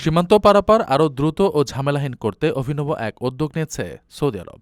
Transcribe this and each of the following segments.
সীমান্ত পারাপার আরও দ্রুত ও ঝামেলাহীন করতে অভিনব এক উদ্যোগ নিয়েছে সৌদি আরব।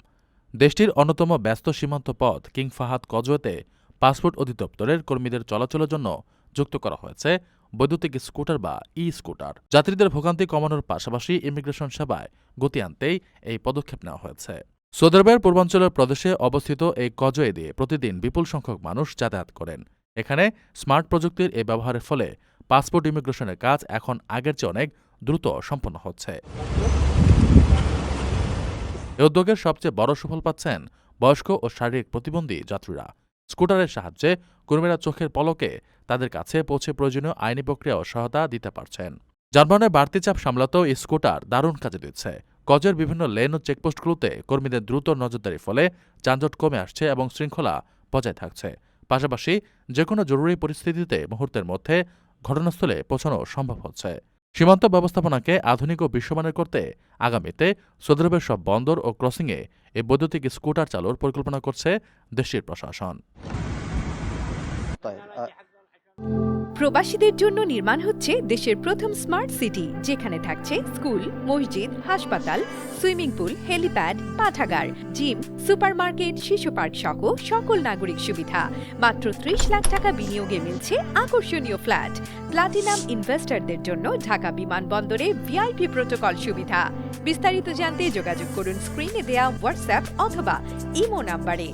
দেশটির অন্যতম ব্যস্ত সীমান্ত পথ কিং ফাহাদ কজওয়েতে পাসপোর্ট অধিদপ্তরের কর্মীদের চলাচলের জন্য যুক্ত করা হয়েছে বৈদ্যুতিক স্কুটার বা ই স্কুটার। যাত্রীদের ভোগান্তি কমানোর পাশাপাশি ইমিগ্রেশন সেবায় গতি আনতেই এই পদক্ষেপ নেওয়া হয়েছে। সৌদি আরবের পূর্বাঞ্চলের প্রদেশে অবস্থিত এই কজওয়ে দিয়ে প্রতিদিন বিপুল সংখ্যক মানুষ যাতায়াত করেন। এখানে স্মার্ট প্রযুক্তির এই ব্যবহারের ফলে পাসপোর্ট ইমিগ্রেশনের কাজ এখন আগের চেয়ে অনেক দ্রুত সম্পন্ন হচ্ছে। এ উদ্যোগের সবচেয়ে বড় সুফল পাচ্ছেন বয়স্ক ও শারীরিক প্রতিবন্ধী যাত্রীরা। স্কুটারের সাহায্যে কর্মীরা চোখের পলকে তাদের কাছে পৌঁছে প্রয়োজনীয় আইনি প্রক্রিয়া ও সহায়তা দিতে পারছেন। যানবাহনের বাড়তি চাপ সামলাতেও এই স্কুটার দারুণ কাজে দিচ্ছে। কজের বিভিন্ন লেন ও চেকপোস্টগুলোতে কর্মীদের দ্রুত নজরদারির ফলে যানজট কমে আসছে এবং শৃঙ্খলা বজায় থাকছে। পাশাপাশি যেকোনো জরুরি পরিস্থিতিতে মুহূর্তের মধ্যে ঘটনাস্থলে পৌঁছানো সম্ভব হচ্ছে। সীমান্ত ব্যবস্থাপনাকে আধুনিক ও বিশ্বমানের করতে আগামীতে সৌদি আরবের সব বন্দর ও ক্রসিংয়ে এই বৈদ্যুতিক স্কুটার চালুর পরিকল্পনা করছে দেশটির প্রশাসন। প্রবাসীদের জন্য নির্মাণ হচ্ছে দেশের প্রথম স্মার্ট সিটি, যেখানে থাকছে স্কুল, মসজিদ, হাসপাতাল, সুইমিং পুল, হেলিপ্যাড, পাঠাগার, জিম, সুপারমার্কেট, শিশু পার্ক সহ সকল নাগরিক সুবিধা। মাত্র ৩০ লাখ টাকা বিনিয়োগে মিলছে আকর্ষণীয় ফ্ল্যাট। প্লাটিনাম ইনভেস্টরদের জন্য ঢাকা বিমানবন্দরে ভিআইপি প্রোটোকল সুবিধা। বিস্তারিত জানতে যোগাযোগ করুন স্ক্রিনে দেয়া হোয়াটসঅ্যাপ অথবা ইমো নাম্বারে।